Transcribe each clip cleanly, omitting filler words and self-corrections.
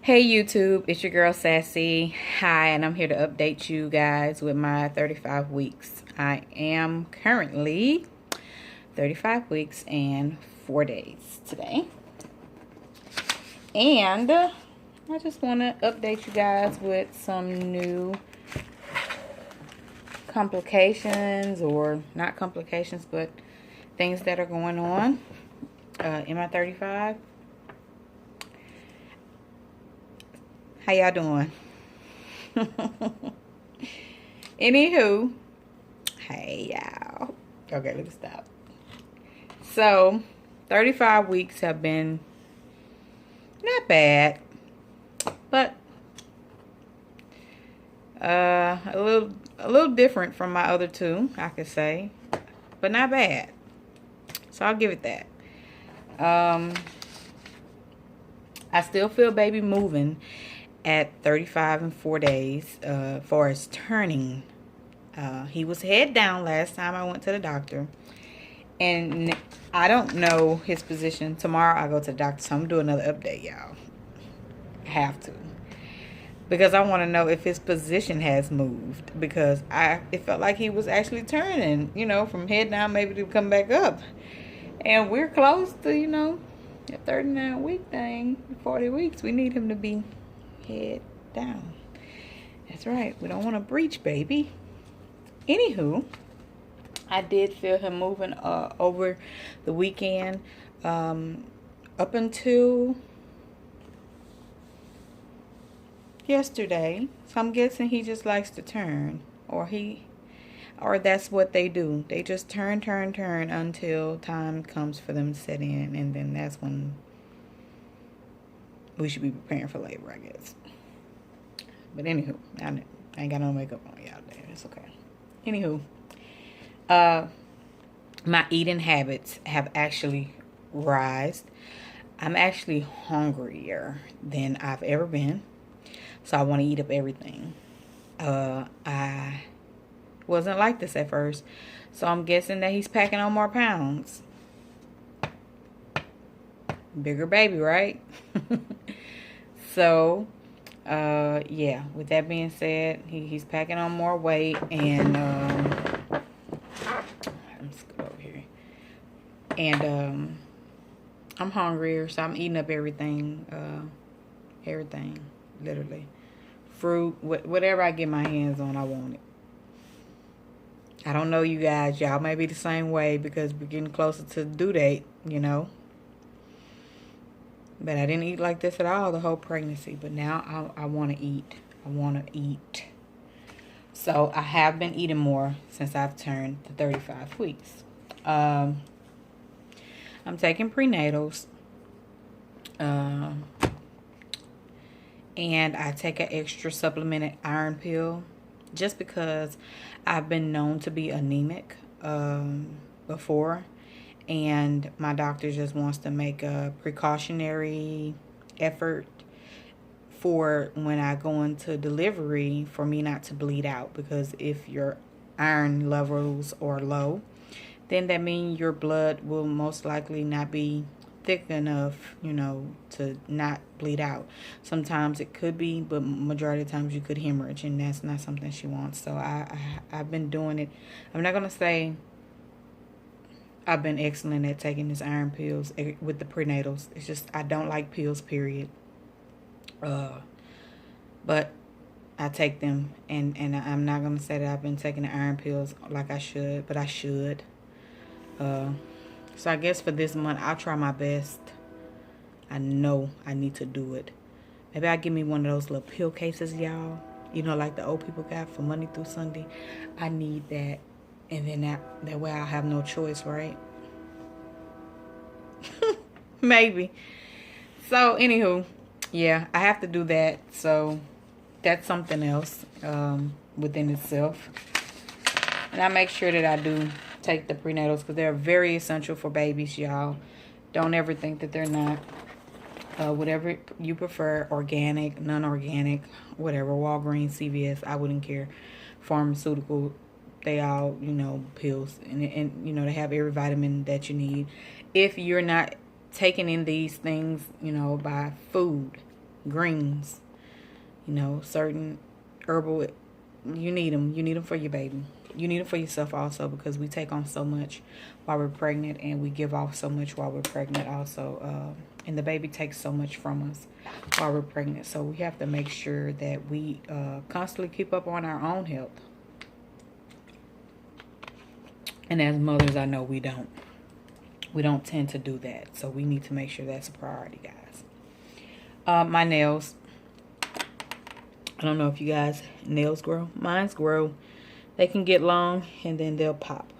Hey YouTube, it's your girl Sassy. Hi, and I'm here to update you guys with my 35 weeks. I am currently 35 weeks and 4 days today. And I just want to update you guys with some new complications, or not complications, but things that are going on in my 35. How y'all doing? Anywho, hey y'all. Okay, let me stop. So, 35 weeks have been not bad, but a little different from my other two, I could say, but not bad. So I'll give it that. I still feel baby moving at 35 and 4 days. For his turning, he was head down last time I went to the doctor, and I don't know his position. Tomorrow I go to the doctor, so I'm doing another update, y'all. I have to, because I want to know if his position has moved, because it felt like he was actually turning, from head down maybe to come back up. And we're close to, a 39-week thing, 40 weeks. We need him to be head down. That's right. We don't want to breach, baby. Anywho, I did feel him moving over the weekend, up until yesterday. So I'm guessing he just likes to turn, or that's what they do. They just turn until time comes for them to set in, and then that's when we should be preparing for labor, I guess. But anywho, I ain't got no makeup on y'all there. It's okay. Anywho, my eating habits have actually rised. I'm actually hungrier than I've ever been, so I want to eat up everything. I wasn't like this at first, so I'm guessing that he's packing on more pounds. Bigger baby, right? So yeah, with that being said, he's packing on more weight, and let's go over here, and I'm hungrier, so I'm eating up everything, literally. Fruit, whatever I get my hands on, I want it. I don't know you guys. Y'all may be the same way, because we're getting closer to the due date, But I didn't eat like this at all the whole pregnancy. But now I want to eat. I want to eat. So I have been eating more since I've turned the 35 weeks. I'm taking prenatals. And I take an extra supplemented iron pill, just because I've been known to be anemic before, and my doctor just wants to make a precautionary effort for when I go into delivery, for me not to bleed out, because if your iron levels are low, then that means your blood will most likely not be thick enough, to not bleed out. Sometimes it could be, but majority of the times you could hemorrhage, and that's not something she wants. So I've been doing it. I'm not gonna say I've been excellent at taking these iron pills with the prenatals. It's just I don't like pills, period. But I take them, and I'm not gonna say that I've been taking the iron pills like I should, but I should. So I guess for this month, I'll try my best. I know I need to do it. Maybe I'll give me one of those little pill cases, y'all. Like the old people got for Monday through Sunday. I need that. And then that way I'll have no choice, right? Maybe. So, anywho, yeah, I have to do that. So, that's something else within itself. And I make sure that I do take the prenatals, because they're very essential for babies, y'all. Don't ever think that they're not. Whatever you prefer, organic, non-organic, whatever, Walgreens, CVS, I wouldn't care. Pharmaceutical, they all, pills, and they have every vitamin that you need. If you're not taking in these things, by food, greens, you know, certain herbal. You need them. You need them for your baby. You need them for yourself also, because we take on so much while we're pregnant, and we give off so much while we're pregnant also. And the baby takes so much from us while we're pregnant. So we have to make sure that we constantly keep up on our own health. And as mothers, I know we don't. We don't tend to do that. So we need to make sure that's a priority, guys. My nails. I don't know if you guys nails grow. Mine's grow. They can get long and then they'll pop.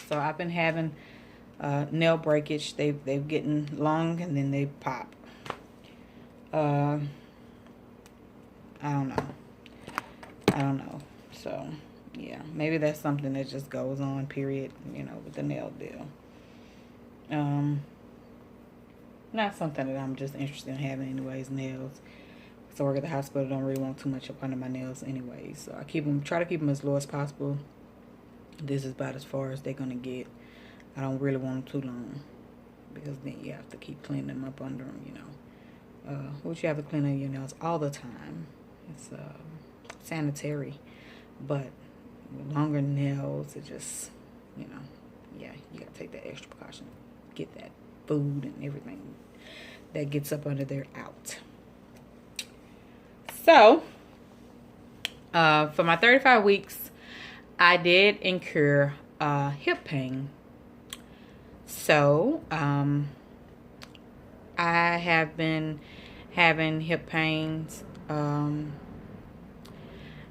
So I've been having nail breakage. They've getting long and then they pop. I don't know. So yeah, maybe that's something that just goes on, period, you know, with the nail deal. Not something that I'm just interested in having anyways, nails. So I work at the hospital, don't really want too much up under my nails anyway. So I try to keep them as low as possible. This is about as far as they're going to get. I don't really want them too long, because then you have to keep cleaning them up under them, you know. Which you have to clean your nails all the time. It's sanitary. But with longer nails, it just, you know, yeah, you got to take that extra precaution. Get that food and everything that gets up under there out. So, for my 35 weeks, I did incur hip pain. So, I have been having hip pains. I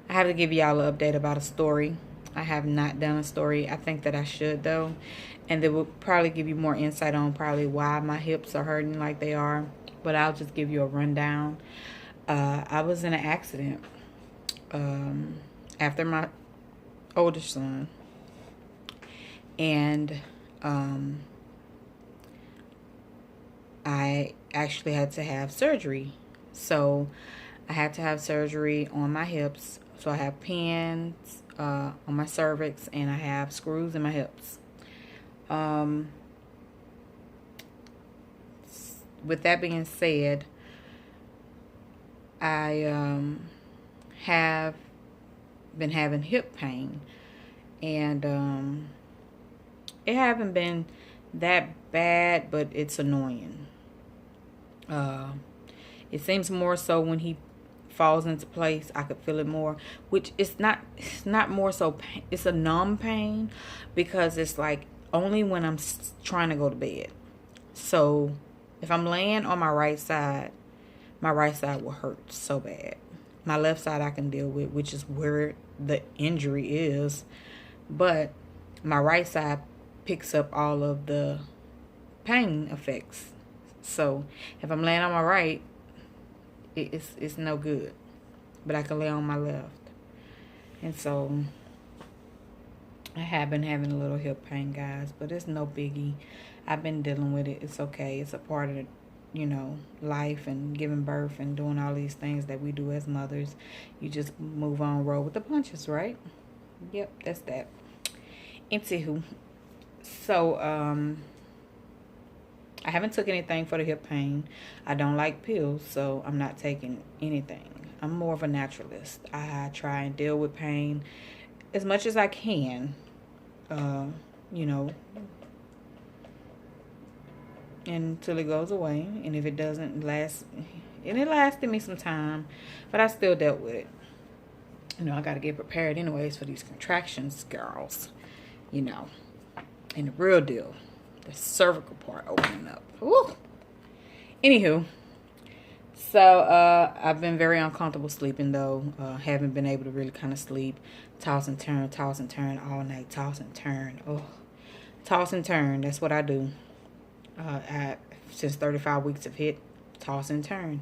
have to give y'all an update about a story. I have not done a story. I think that I should, though. And it will probably give you more insight on probably why my hips are hurting like they are. But I'll just give you a rundown. I was in an accident after my oldest son. And I actually had to have surgery. So I had to have surgery on my hips. So I have pins on my cervix, and I have screws in my hips. With that being said, I have been having hip pain, and it haven't been that bad, but it's annoying. It seems more so when he falls into place. I could feel it more, which it's not more so pain. It's a numb pain, because it's like only when I'm trying to go to bed. So if I'm laying on my right side will hurt so bad. My left side I can deal with, which is where the injury is, but my right side picks up all of the pain effects. So if I'm laying on my right, it's no good, but I can lay on my left. And so I have been having a little hip pain, guys, but it's no biggie. I've been dealing with it. It's okay. It's a part of, you know, life and giving birth and doing all these things that we do as mothers. You just move on, roll with the punches, right? Yep, that's that. Anywho, so I haven't took anything for the hip pain. I don't like pills, so I'm not taking anything. I'm more of a naturalist. I try and deal with pain as much as I can, you know, until it goes away. And if it doesn't last, and it lasted me some time, but I still dealt with it. You know, I got to get prepared anyways for these contractions, girls, you know, and the real deal. The cervical part opening up. Woo. Anywho, so I've been very uncomfortable sleeping, though. Haven't been able to really kind of sleep. Toss and turn all night. Toss and turn. Oh, toss and turn. That's what I do. Since 35 weeks have hit, toss and turn.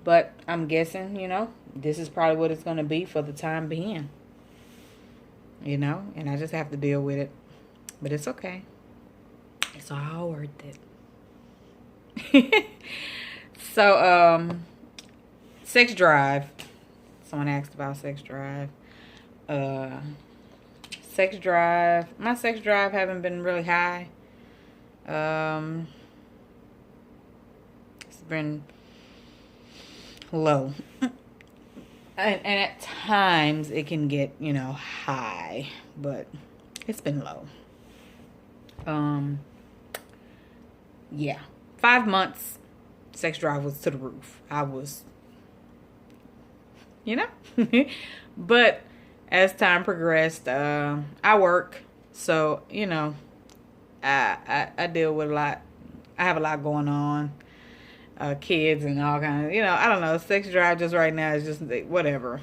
But I'm guessing, you know, this is probably what it's going to be for the time being. You know, and I just have to deal with it. But it's okay. It's all worth it. So, sex drive. Someone asked about sex drive. Sex drive. My sex drive haven't been really high. It's been low. And at times it can get, you know, high, but it's been low. Yeah. 5 months, sex drive was to the roof. I was, you know. But as time progressed, I work. So, you know, I deal with a lot. I have a lot going on. Kids and all kinds of, you know, I don't know. Sex drive just right now is just whatever.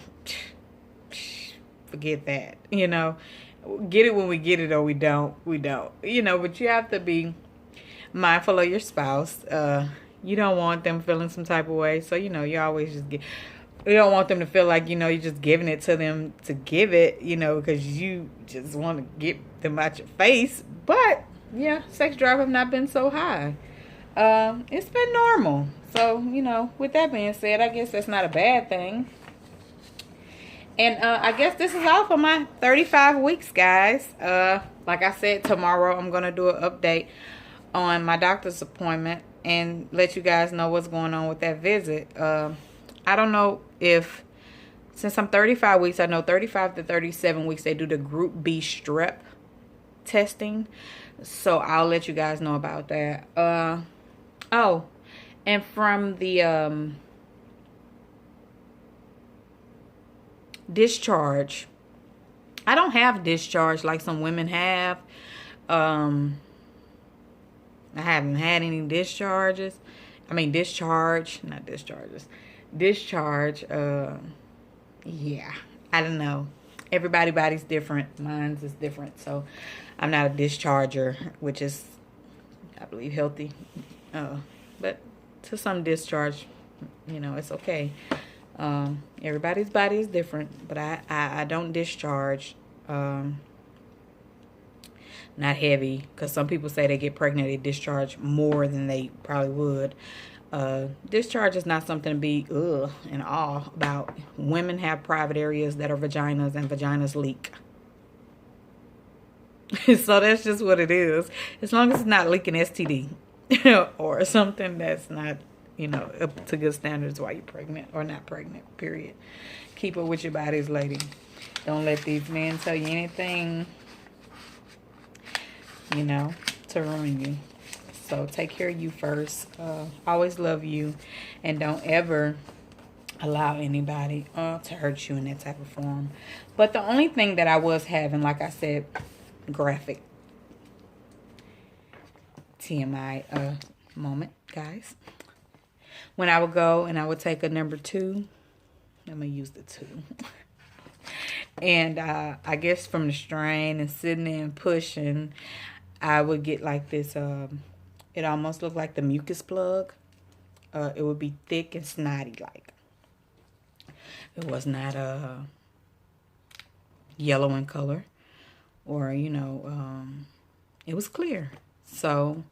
Forget that, you know. Get it when we get it, or we don't. We don't, you know. But you have to be mindful of your spouse. You don't want them feeling some type of way, so you know you always just get. You don't want them to feel like, you know, you're just giving it to them to give it, you know, because you just want to get them out your face. But yeah, sex drive have not been so high. It's been normal. So, you know, with that being said, I guess that's not a bad thing. And I guess this is all for my 35 weeks, guys. Like I said, tomorrow I'm going to do an update on my doctor's appointment and let you guys know what's going on with that visit. I don't know if, since I'm 35 weeks, I know 35 to 37 weeks, they do the Group B strep testing. So I'll let you guys know about that. Oh, and from the discharge, I don't have discharge like some women have. I haven't had any discharges. I mean discharge, not discharges. Discharge. Yeah, I don't know. Everybody's body's different. Mine's is different. So I'm not a discharger, which is, I believe, healthy. But to some discharge, you know, it's okay. Everybody's body is different, but I don't discharge. Not heavy, because some people say they get pregnant, they discharge more than they probably would. Discharge is not something to be and awe about. Women have private areas that are vaginas, and vaginas leak. So that's just what it is. As long as it's not leaking STD or something that's not, you know, up to good standards while you're pregnant or not pregnant, period. Keep up with your bodies, lady. Don't let these men tell you anything, you know, to ruin you. So take care of you first. Always love you, and don't ever allow anybody to hurt you in that type of form. But the only thing that I was having, like I said, graphic TMI moment, guys. When I would go and I would take a number 2, I'm gonna use the 2. And I guess from the strain and sitting there and pushing, I would get like this, it almost looked like the mucus plug. It would be thick and snotty like. It was not yellow in color, or, you know, it was clear. So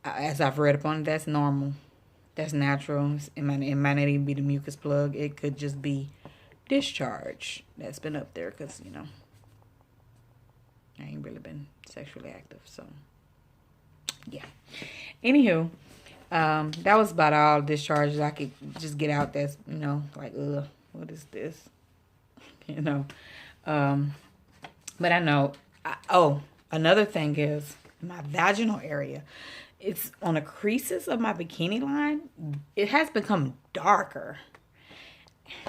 as I've read upon it, that's normal. That's natural. It might not even be the mucus plug. It could just be discharge that's been up there, because, you know, I ain't really been sexually active. So yeah. Anywho, that was about all discharges I could just get out. That's, you know, like, what is this? You know. But I know. Another thing is my vaginal area. It's on the creases of my bikini line. It has become darker.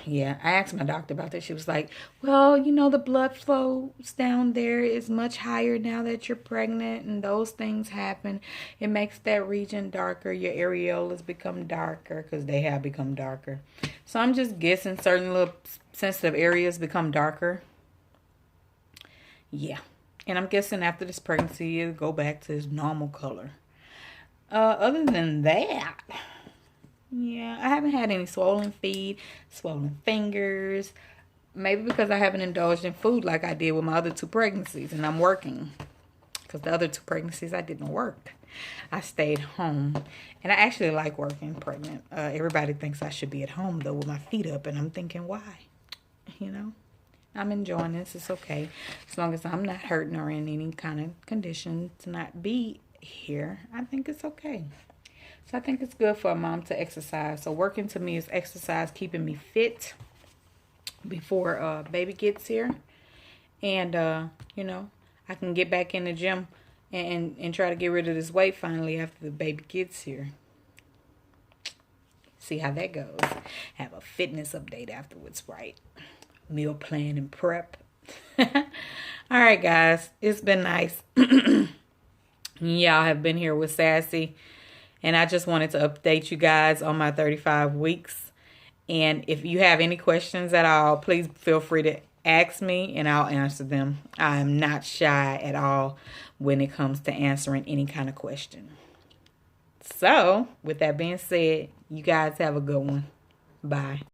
Yeah, I asked my doctor about that. She was like, well, you know, the blood flow down there is much higher now that you're pregnant, and those things happen. It makes that region darker. Your areolas become darker because they have become darker. So I'm just guessing certain little sensitive areas become darker. Yeah. And I'm guessing after this pregnancy, it'll go back to its normal color. Other than that, yeah, I haven't had any swollen feet, swollen fingers. Maybe because I haven't indulged in food like I did with my other 2 pregnancies, and I'm working. Because the other 2 pregnancies, I didn't work. I stayed home. And I actually like working pregnant. Everybody thinks I should be at home, though, with my feet up. And I'm thinking, why? You know? I'm enjoying this. It's okay. As long as I'm not hurting or in any kind of condition to not be here, I think it's okay. So I think it's good for a mom to exercise. So working to me is exercise, keeping me fit before baby gets here. And, you know, I can get back in the gym and try to get rid of this weight finally after the baby gets here. See how that goes. Have a fitness update afterwards, right? Meal plan and prep. All right, guys. It's been nice. Y'all have been here with Sassy. And I just wanted to update you guys on my 35 weeks. And if you have any questions at all, please feel free to ask me and I'll answer them. I am not shy at all when it comes to answering any kind of question. So, with that being said, you guys have a good one. Bye.